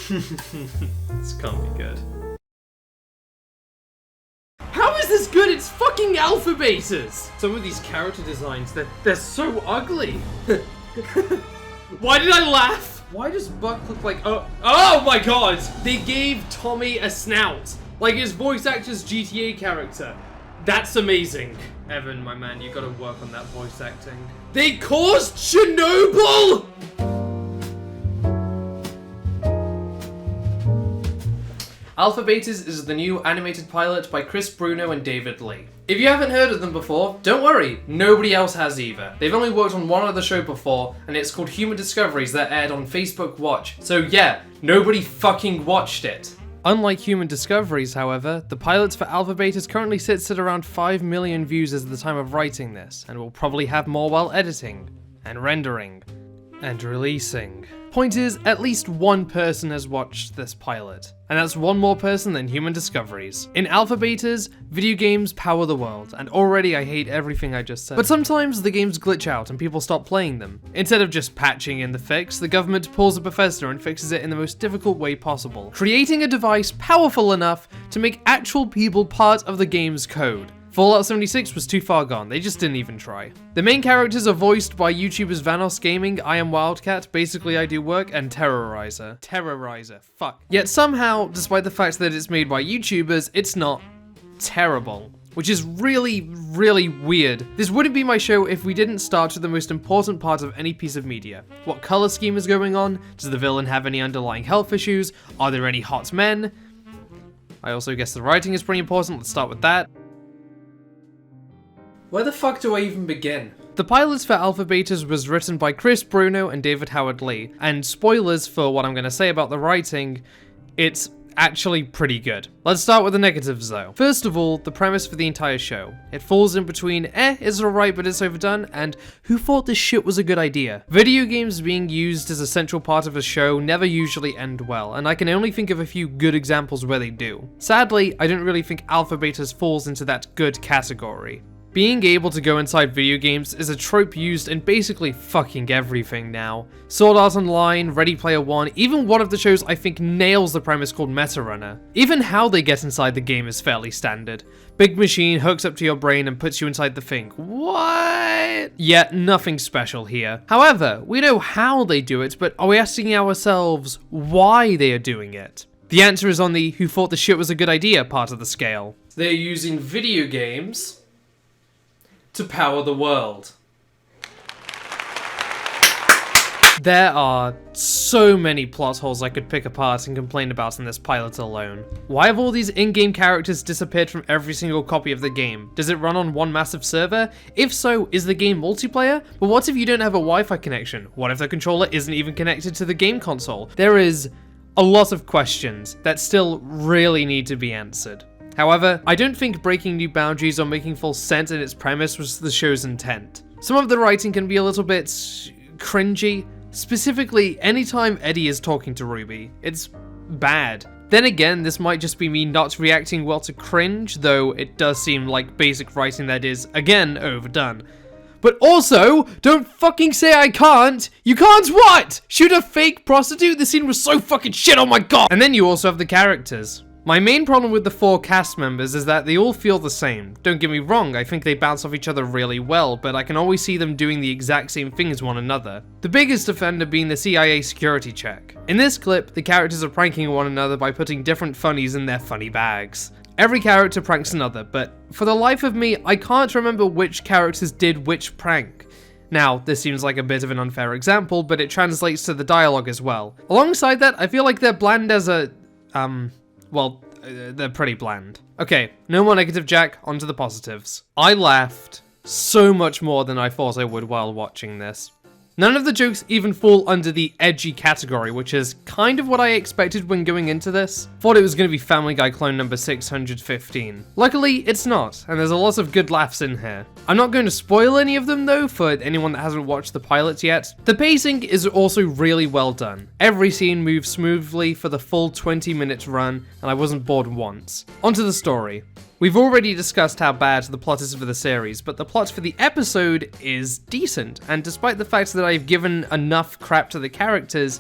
This can't be good. How is this good? It's fucking alphabetas! Some of these character designs, they're so ugly. Why did I laugh? Why does Buck look like... Oh my god! They gave Tommy a snout. Like his voice actor's GTA character. That's amazing. Evan, my man, you gotta work on that voice acting. They caused Chernobyl! Alphabetas is the new animated pilot by Chris Bruno and David Lee. If you haven't heard of them before, don't worry, nobody else has either. They've only worked on one other show before, and it's called Human Discoveries that aired on Facebook Watch. So yeah, nobody fucking watched it. Unlike Human Discoveries, however, the pilot for Alphabetas currently sits at around 5 million views as of the time of writing this, and will probably have more while editing, and rendering, and releasing. Point is, at least one person has watched this pilot, and that's one more person than Human Discoveries. In Alphabetas, video games power the world, and already I hate everything I just said. But sometimes the games glitch out and people stop playing them. Instead of just patching in the fix, the government pulls a Bethesda and fixes it in the most difficult way possible, creating a device powerful enough to make actual people part of the game's code. Fallout 76 was too far gone, they just didn't even try. The main characters are voiced by YouTubers VanossGaming, I Am Wildcat, Basically I Do Work, and Terrorizer, fuck. Yet somehow, despite the fact that it's made by YouTubers, it's not terrible. Which is really, really weird. This wouldn't be my show if we didn't start with the most important part of any piece of media. What color scheme is going on? Does the villain have any underlying health issues? Are there any hot men? I also guess the writing is pretty important, let's start with that. Where the fuck do I even begin? The pilot for Alphabetas was written by Chris Bruno and David Howard Lee, and spoilers for what I'm going to say about the writing, it's actually pretty good. Let's start with the negatives though. First of all, the premise for the entire show. It falls in between it's alright but it's overdone, and who thought this shit was a good idea? Video games being used as a central part of a show never usually end well, and I can only think of a few good examples where they do. Sadly, I don't really think Alphabetas falls into that good category. Being able to go inside video games is a trope used in basically fucking everything now. Sword Art Online, Ready Player One, even one of the shows I think nails the premise called Meta Runner. Even how they get inside the game is fairly standard. Big machine hooks up to your brain and puts you inside the thing. What? Yeah, nothing special here. However, we know how they do it, but are we asking ourselves why they are doing it? The answer is on the who thought the shit was a good idea part of the scale. They're using video games to power the world. There are so many plot holes I could pick apart and complain about in this pilot alone. Why have all these in-game characters disappeared from every single copy of the game? Does it run on one massive server? If so, is the game multiplayer? But what if you don't have a Wi-Fi connection? What if the controller isn't even connected to the game console? There is a lot of questions that still really need to be answered. However, I don't think breaking new boundaries or making full sense in its premise was the show's intent. Some of the writing can be a little bit cringy, specifically anytime Eddie is talking to Ruby. It's bad. Then again, this might just be me not reacting well to cringe, though it does seem like basic writing that is, again, overdone. But also, don't fucking say I can't! You can't what? Shoot a fake prostitute? The scene was so fucking shit, oh my god! And then you also have the characters. My main problem with the 4 cast members is that they all feel the same. Don't get me wrong, I think they bounce off each other really well, but I can always see them doing the exact same thing as one another. The biggest offender being the CIA security check. In this clip, the characters are pranking one another by putting different funnies in their funny bags. Every character pranks another, but for the life of me, I can't remember which characters did which prank. Now, this seems like a bit of an unfair example, but it translates to the dialogue as well. Alongside that, I feel like they're bland as a, well, they're pretty bland. Okay, no more negative Jack, on to the positives. I laughed so much more than I thought I would while watching this. None of the jokes even fall under the edgy category, which is kind of what I expected when going into this. Thought it was going to be Family Guy clone number 615. Luckily, it's not, and there's a lot of good laughs in here. I'm not going to spoil any of them though, for anyone that hasn't watched the pilot yet. The pacing is also really well done. Every scene moves smoothly for the full 20-minute run, and I wasn't bored once. Onto the story. We've already discussed how bad the plot is for the series, but the plot for the episode is decent, and despite the fact that I've given enough crap to the characters,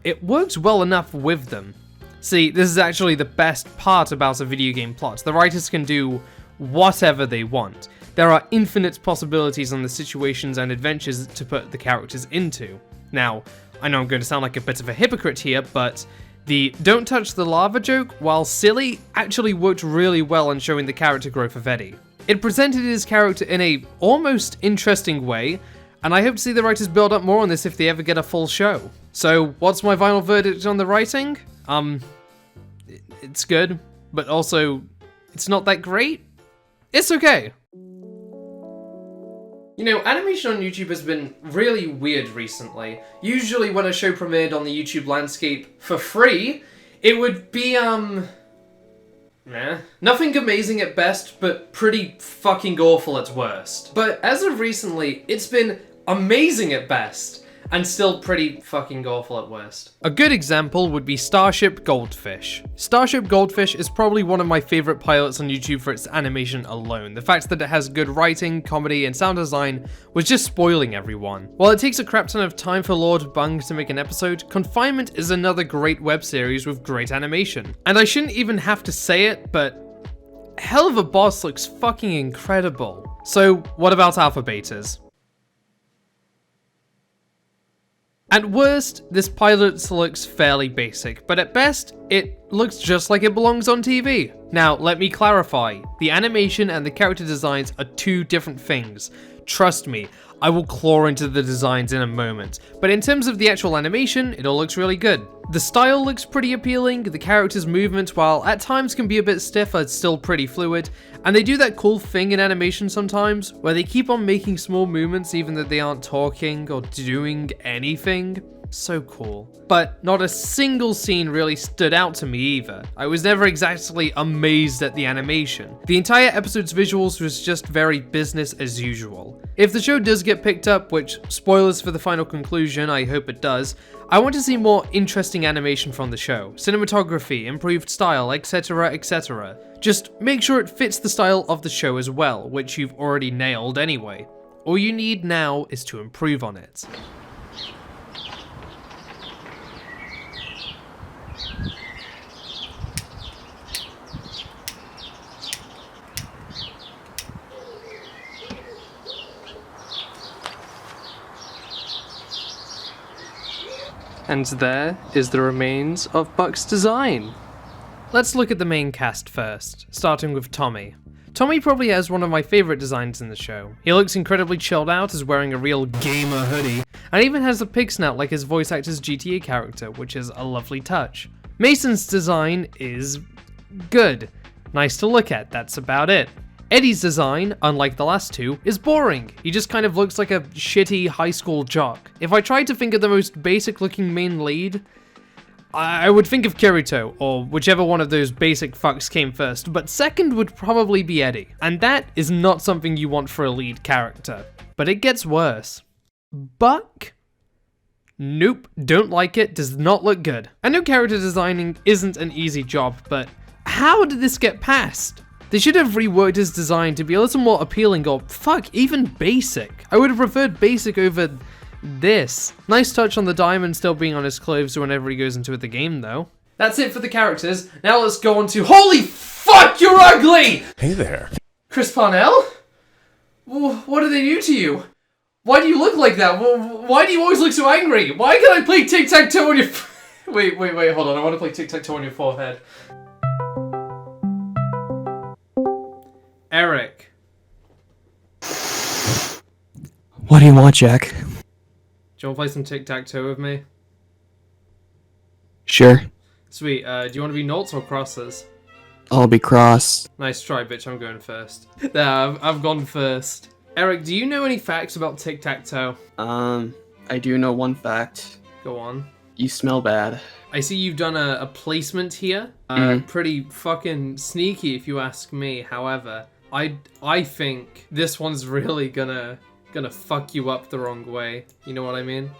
it works well enough with them. See, this is actually the best part about a video game plot. The writers can do whatever they want. There are infinite possibilities on the situations and adventures to put the characters into. Now, I know I'm going to sound like a bit of a hypocrite here, but the don't touch the lava joke, while silly, actually worked really well on showing the character growth of Eddie. It presented his character in a almost interesting way, and I hope to see the writers build up more on this if they ever get a full show. So, what's my final verdict on the writing? It's good, but also, it's not that great. It's okay. You know, animation on YouTube has been really weird recently. Usually when a show premiered on the YouTube landscape for free, it would be, nothing amazing at best, but pretty fucking awful at worst. But as of recently, it's been amazing at best, and still pretty fucking awful at worst. A good example would be Starship Goldfish. Starship Goldfish is probably one of my favorite pilots on YouTube for its animation alone. The fact that it has good writing, comedy, and sound design was just spoiling everyone. While it takes a crap ton of time for LordBung to make an episode, Confinement is another great web series with great animation. And I shouldn't even have to say it, but Hell of a Boss looks fucking incredible. So what about alpha betas? At worst, this pilot looks fairly basic, but at best, it looks just like it belongs on TV. Now, let me clarify, the animation and the character designs are two different things. Trust me, I will claw into the designs in a moment, but in terms of the actual animation, it all looks really good. The style looks pretty appealing, the characters' movement, while at times can be a bit stiff, are still pretty fluid, and they do that cool thing in animation sometimes, where they keep on making small movements even though they aren't talking or doing anything. So cool. But not a single scene really stood out to me either. I was never exactly amazed at the animation. The entire episode's visuals was just very business as usual. If the show does get picked up, which, spoilers for the final conclusion, I hope it does, I want to see more interesting animation from the show. Cinematography, improved style, etc, etc. Just make sure it fits the style of the show as well, which you've already nailed anyway. All you need now is to improve on it. And there is the remains of Buck's design. Let's look at the main cast first, starting with Tommy. Tommy probably has one of my favorite designs in the show. He looks incredibly chilled out as wearing a real gamer hoodie, and even has a pig snout like his voice actor's GTA character, which is a lovely touch. Mason's design is good. Nice to look at, that's about it. Eddie's design, unlike the last two, is boring. He just kind of looks like a shitty high school jock. If I tried to think of the most basic looking main lead, I would think of Kirito, or whichever one of those basic fucks came first, but second would probably be Eddie. And that is not something you want for a lead character. But it gets worse. Buck? Nope, don't like it, does not look good. I know character designing isn't an easy job, but how did this get passed? They should have reworked his design to be a little more appealing, or fuck, even basic. I would have preferred basic over this. Nice touch on the diamond still being on his clothes whenever he goes into the game though. That's it for the characters. Now let's go on to— holy fuck, you're ugly! Hey there. Chris Parnell? What did they do to you? Why do you look like that? Why do you always look so angry? Why can't I play Tic-Tac-Toe on your— wait, hold on, I want to play Tic-Tac-Toe on your forehead. Eric. What do you want, Jack? Do you want to play some Tic-Tac-Toe with me? Sure. Sweet, do you want to be noughts or crosses? I'll be cross. Nice try, bitch, I'm going first. There, I've gone first. Eric, do you know any facts about Tic-Tac-Toe? I do know one fact. Go on. You smell bad. I see you've done a placement here. Pretty fucking sneaky if you ask me, however. I think this one's really gonna fuck you up the wrong way. You know what I mean?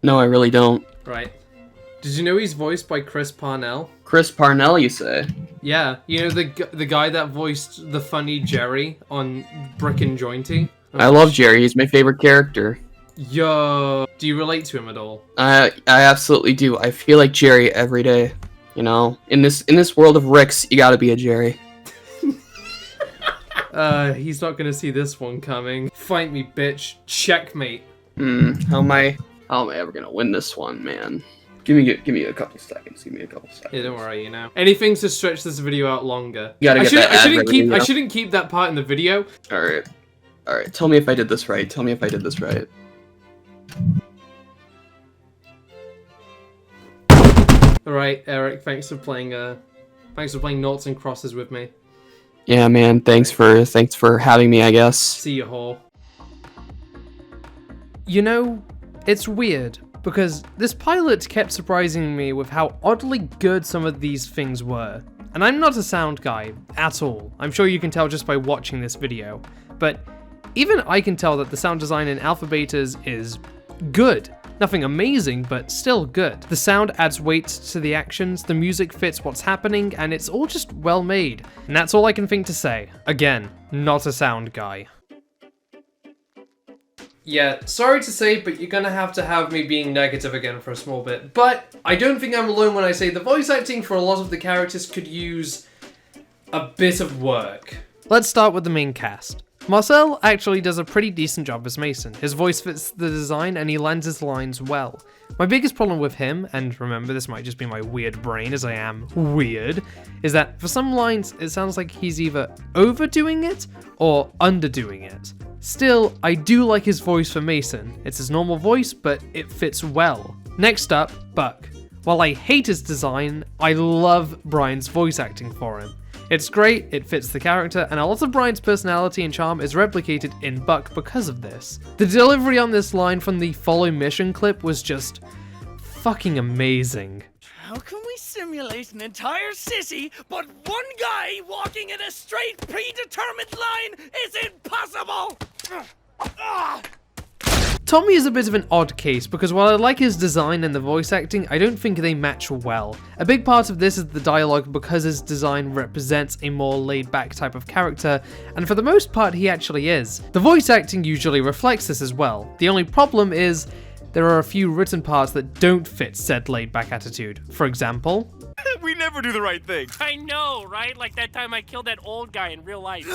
No, I really don't. Right. Did you know he's voiced by Chris Parnell? Chris Parnell, you say? Yeah, you know the guy that voiced the funny Jerry on Brick and Jointy? I love Jerry, he's my favorite character. Yo, do you relate to him at all? I absolutely do. I feel like Jerry every day. You know, in this world of Ricks, you gotta be a Jerry. He's not gonna see this one coming. Fight me, bitch. Checkmate. How am I ever gonna win this one, man? Give me a couple seconds. Give me a couple seconds. Yeah, don't worry, you know. Anything to stretch this video out longer. You gotta get that ad ready, you know? I shouldn't keep that part in the video. Alright. Tell me if I did this right. Alright, Eric, thanks for playing noughts and crosses with me. Yeah, man, thanks for having me, I guess. See you, whore. You know, it's weird, because this pilot kept surprising me with how oddly good some of these things were. And I'm not a sound guy, at all. I'm sure you can tell just by watching this video. But even I can tell that the sound design in Alpha Betas is good. Nothing amazing, but still good. The sound adds weight to the actions, the music fits what's happening, and it's all just well made. And that's all I can think to say. Again, not a sound guy. Yeah, sorry to say, but you're gonna have to have me being negative again for a small bit. But I don't think I'm alone when I say the voice acting for a lot of the characters could use a bit of work. Let's start with the main cast. Marcel actually does a pretty decent job as Mason. His voice fits the design and he lands his lines well. My biggest problem with him, and remember this might just be my weird brain as I am weird, is that for some lines it sounds like he's either overdoing it or underdoing it. Still, I do like his voice for Mason. It's his normal voice, but it fits well. Next up, Buck. While I hate his design, I love Brian's voice acting for him. It's great, it fits the character, and a lot of Brian's personality and charm is replicated in Buck because of this. The delivery on this line from the Follow Mission clip was just fucking amazing. How can we simulate an entire city, but one guy walking in a straight, predetermined line is impossible? Tommy is a bit of an odd case because while I like his design and the voice acting, I don't think they match well. A big part of this is the dialogue because his design represents a more laid-back type of character, and for the most part he actually is. The voice acting usually reflects this as well. The only problem is there are a few written parts that don't fit said laid-back attitude. For example, We never do the right thing. I know, right? Like that time I killed that old guy in real life.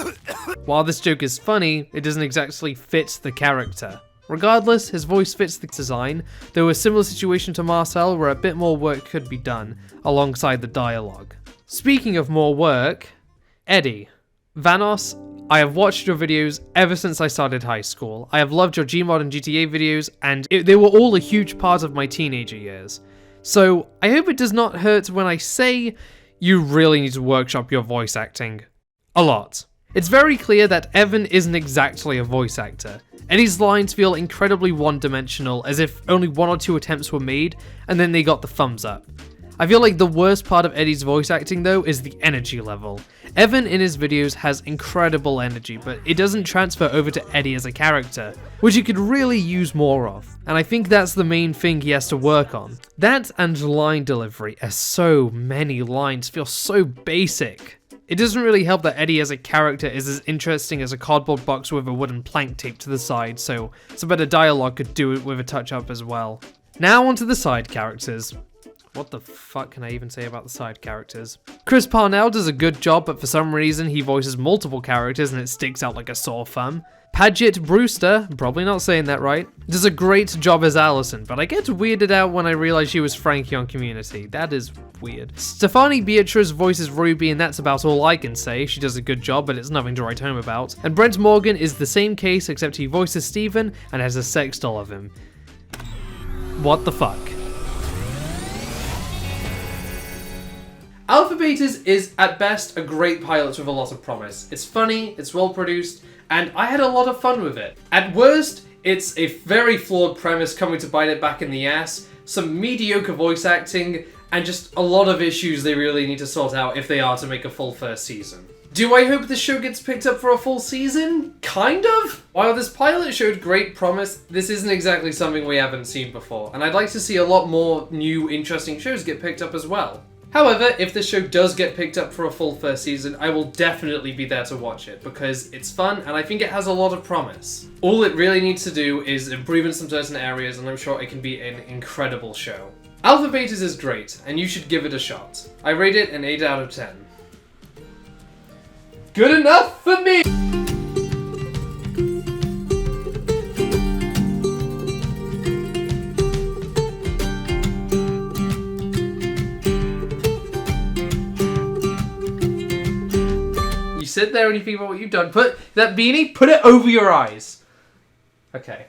while this joke is funny, it doesn't exactly fit the character. Regardless, his voice fits the design, though a similar situation to Marcel where a bit more work could be done, alongside the dialogue. Speaking of more work, Eddie. Vanoss, I have watched your videos ever since I started high school. I have loved your Gmod and GTA videos, and they were all a huge part of my teenager years. So, I hope it does not hurt when I say you really need to workshop your voice acting. A lot. It's very clear that Evan isn't exactly a voice actor. Eddie's lines feel incredibly one-dimensional, as if only 1 or 2 attempts were made, and then they got the thumbs up. I feel like the worst part of Eddie's voice acting though is the energy level. Evan in his videos has incredible energy, but it doesn't transfer over to Eddie as a character, which he could really use more of, and I think that's the main thing he has to work on. That and line delivery, as so many lines feel so basic. It doesn't really help that Eddie as a character is as interesting as a cardboard box with a wooden plank taped to the side, so some better dialogue could do it with a touch-up as well. Now onto the side characters. What the fuck can I even say about the side characters? Chris Parnell does a good job, but for some reason he voices multiple characters and it sticks out like a sore thumb. Padgett Brewster, probably not saying that right, does a great job as Allison, but I get weirded out when I realize she was Frankie on Community. That is weird. Stefani Beatriz voices Ruby, and that's about all I can say. She does a good job, but it's nothing to write home about. And Brent Morgan is the same case, except he voices Steven and has a sex doll of him. What the fuck? Alpha Betas is, at best, a great pilot with a lot of promise. It's funny, it's well produced, and I had a lot of fun with it. At worst, it's a very flawed premise coming to bite it back in the ass, some mediocre voice acting, and just a lot of issues they really need to sort out if they are to make a full first season. Do I hope the show gets picked up for a full season? Kind of? While this pilot showed great promise, this isn't exactly something we haven't seen before, and I'd like to see a lot more new, interesting shows get picked up as well. However, if this show does get picked up for a full first season, I will definitely be there to watch it, because it's fun and I think it has a lot of promise. All it really needs to do is improve in some certain areas, and I'm sure it can be an incredible show. Alpha Betas is great, and you should give it a shot. I rate it an 8 out of 10. Good enough for me! You sit there and you think about what you've done. Put that beanie, put it over your eyes. Okay.